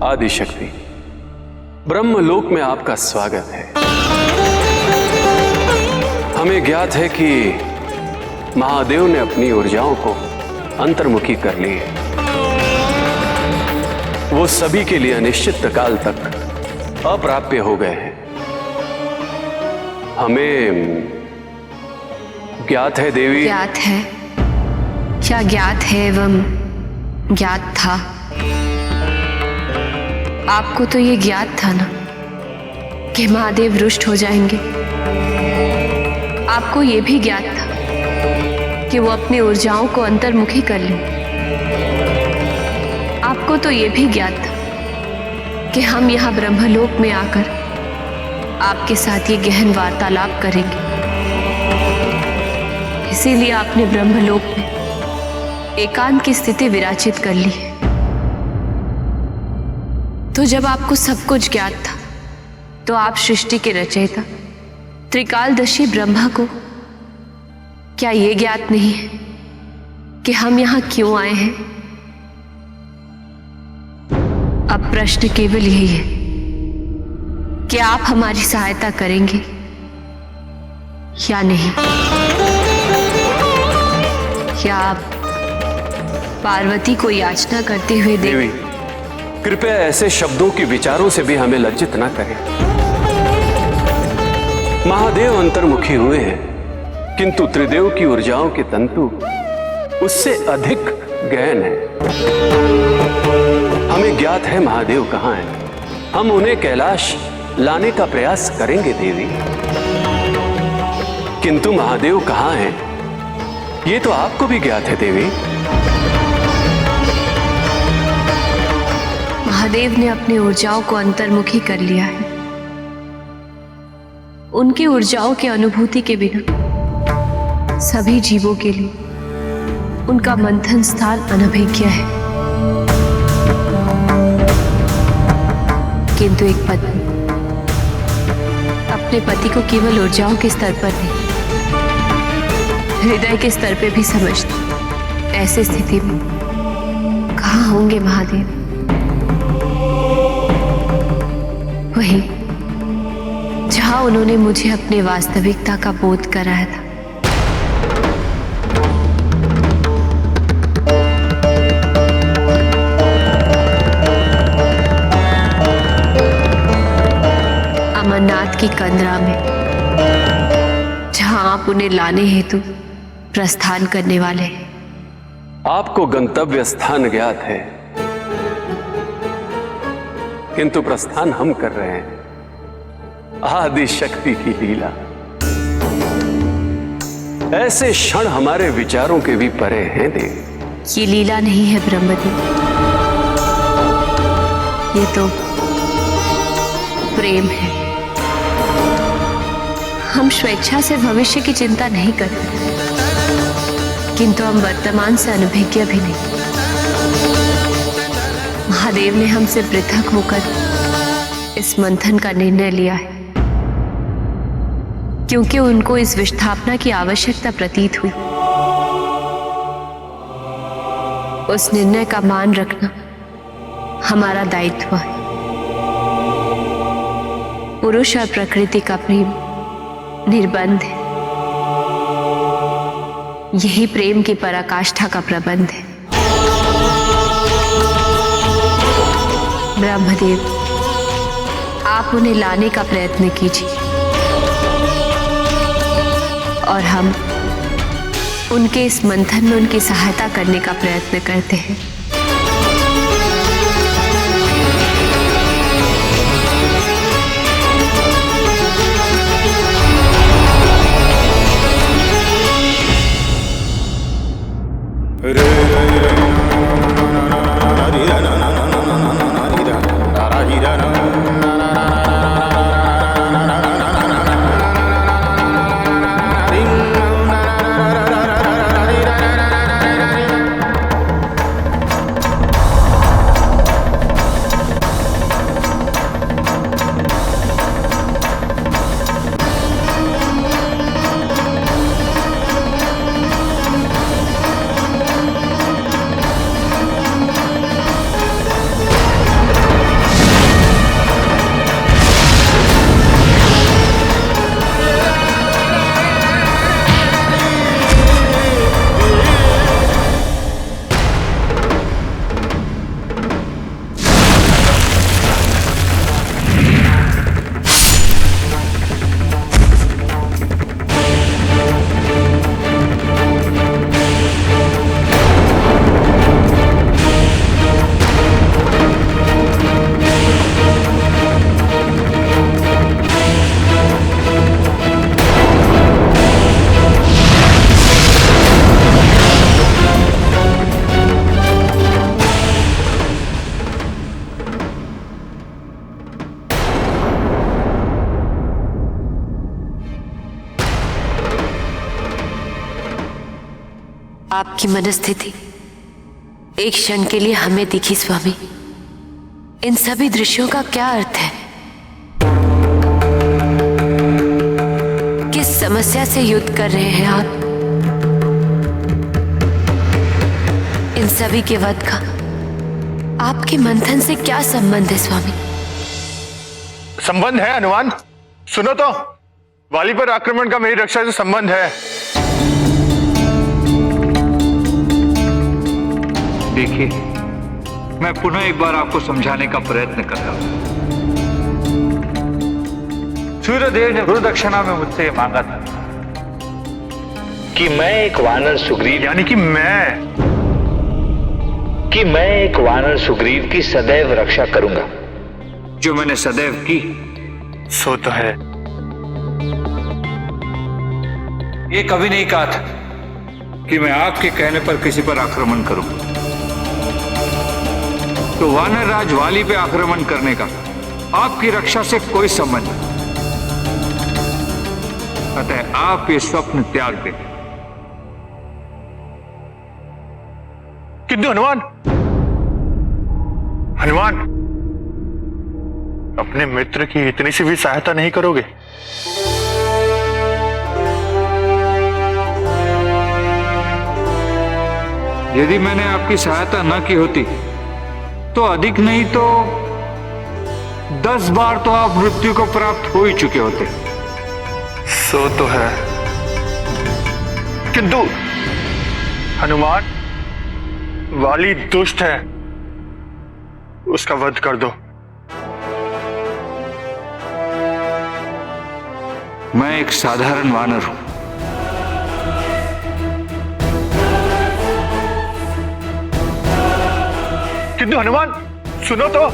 आदिशक्ति, ब्रह्मलोक में आपका स्वागत है। हमें ज्ञात है कि महादेव ने अपनी ऊर्जाओं को अंतर्मुखी कर ली है। वो सभी के लिए अनिश्चित काल तक अप्राप्य हो गए हैं। हमें ज्ञात है देवी। ज्ञात है? क्या ज्ञात है एवं ज्ञात था? आपको तो ये ज्ञात था ना कि महादेव रुष्ट हो जाएंगे। आपको ये भी ज्ञात था कि वो अपनी ऊर्जाओं को अंतर्मुखी कर लें। आपको तो ये भी ज्ञात था कि हम यहाँ ब्रह्मलोक में आकर आपके साथ ये गहन वार्तालाप करेंगे। इसीलिए आपने ब्रह्मलोक में एकांत की स्थिति विराजित कर ली है। तो जब आपको सब कुछ ज्ञात था तो आप सृष्टि के रचयिता त्रिकालदर्शी ब्रह्मा को क्या ये ज्ञात नहीं है कि हम यहां क्यों आए हैं? अब प्रश्न केवल यही है कि आप हमारी सहायता करेंगे या नहीं, या आप पार्वती को याचना करते हुए देवी, कृपया ऐसे शब्दों की विचारों से भी हमें लज्जित न करें। महादेव अंतर्मुखी हुए हैं, किंतु त्रिदेव की ऊर्जाओं के तंतु उससे अधिक गहन है। हमें ज्ञात है महादेव कहां हैं। हम उन्हें कैलाश लाने का प्रयास करेंगे देवी, किंतु महादेव कहां हैं ये तो आपको भी ज्ञात है देवी। महादेव ने अपनी ऊर्जाओं को अंतर्मुखी कर लिया है। उनकी ऊर्जाओं की अनुभूति के बिना सभी जीवों के लिए उनका मंथन स्थान अनभिज्ञ है। किंतु एक पत्नी अपने पति को केवल ऊर्जाओं के स्तर पर नहीं, हृदय के स्तर पर भी समझती। ऐसी स्थिति में कहाँ होंगे महादेव? वही जहां उन्होंने मुझे अपनी वास्तविकता का बोध कराया था। अमरनाथ की कंदरा में, जहां आप उन्हें लाने हेतु प्रस्थान करने वाले हैं। आपको गंतव्य स्थान ज्ञात है, किंतु प्रस्थान हम कर रहे हैं। आदिशक्ति की लीला, ऐसे क्षण हमारे विचारों के भी परे हैं देवी। ये लीला नहीं है ब्रह्मदेव, ये तो प्रेम है। हम स्वेच्छा से भविष्य की चिंता नहीं करते, किंतु हम वर्तमान से अनभिज्ञ भी नहीं। महादेव ने हमसे पृथक होकर इस मंथन का निर्णय लिया है, क्योंकि उनको इस विस्थापना की आवश्यकता प्रतीत हुई। उस निर्णय का मान रखना हमारा दायित्व है। पुरुष और प्रकृति का प्रेम निर्बंध है। यही प्रेम की पराकाष्ठा का प्रबंध है। ब्रह्मदेव, आप उन्हें लाने का प्रयत्न कीजिए और हम उनके इस मंथन में उनकी सहायता करने का प्रयत्न करते हैं। आपकी मनस्थिति एक क्षण के लिए हमें दिखी स्वामी। इन सभी दृश्यों का क्या अर्थ है? किस समस्या से युद्ध कर रहे हैं आप? इन सभी के वध का आपके मंथन से क्या संबंध है स्वामी? संबंध है हनुमान। सुनो तो, वाली पर आक्रमण का मेरी रक्षा से संबंध है। देखिए, मैं पुनः एक बार आपको समझाने का प्रयत्न कर रहा हूं। सूर्यदेव ने गुरु दक्षिणा में मुझसे ये मांगा था कि मैं एक वानर सुग्रीव, यानी कि मैं एक वानर सुग्रीव की सदैव रक्षा करूंगा, जो मैंने सदैव की। सो तो है। ये कभी नहीं कहा था कि मैं आपके कहने पर किसी पर आक्रमण करूं। तो वानर राज वाली पे आक्रमण करने का आपकी रक्षा से कोई संबंध नहीं। अतः आप ये स्वप्न त्याग दें। किंतु हनुमान, अपने मित्र की इतनी सी भी सहायता नहीं करोगे? यदि मैंने आपकी सहायता न की होती तो अधिक नहीं तो 10 बार तो आप मृत्यु को प्राप्त हो ही चुके होते। सो तो है। किंतु हनुमान, वाली दुष्ट है, उसका वध कर दो। मैं एक साधारण वानर हूं। किंतु हनुमान, सुनो तो।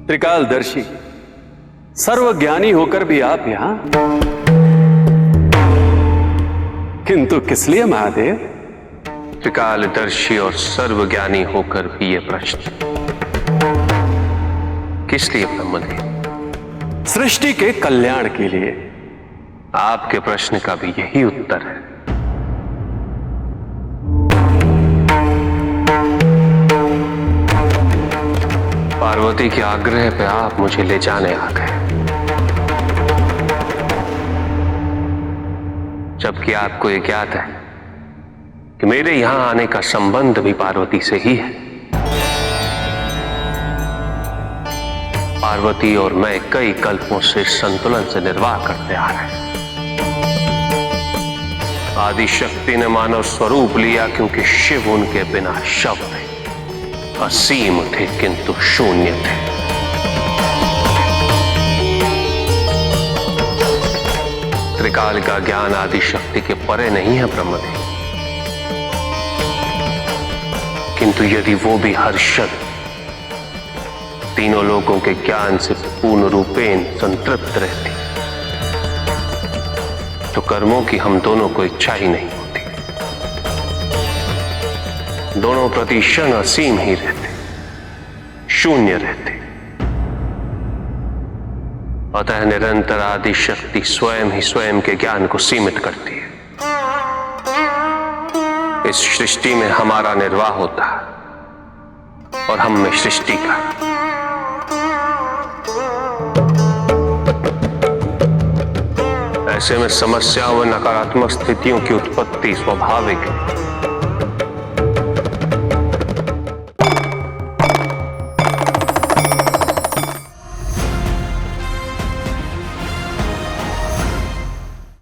त्रिकालदर्शी, सर्वज्ञानी होकर भी आप यहां, किंतु किस लिए महादेव? त्रिकालदर्शी और सर्वज्ञानी होकर भी ये प्रश्न किस लिए ब्रह्मदेव? सृष्टि के कल्याण के लिए। आपके प्रश्न का भी यही उत्तर है। पार्वती के आग्रह पे आप मुझे ले जाने आ गए, जबकि आपको यह ज्ञात है कि मेरे यहां आने का संबंध भी पार्वती से ही है। पार्वती और मैं कई कल्पों से संतुलन से निर्वाह करते आ रहे हैं। आदि शक्ति ने मानव स्वरूप लिया क्योंकि शिव उनके बिना शव थे, असीम थे किंतु शून्य थे। त्रिकाल का ज्ञान आदि शक्ति के परे नहीं है ब्रह्मदेव, किंतु यदि वो भी हर्षद तीनों लोगों के ज्ञान से पूर्ण रूपेण संतृप्त रहती तो कर्मों की हम दोनों को इच्छा ही नहीं होती। दोनों प्रति क्षण असीम ही रहते, शून्य रहते। अतः निरंतर आदि शक्ति स्वयं ही स्वयं के ज्ञान को सीमित करती है। इस सृष्टि में हमारा निर्वाह होता है और हम में सृष्टि का। ऐसे में समस्याओं व नकारात्मक स्थितियों की उत्पत्ति स्वाभाविक है।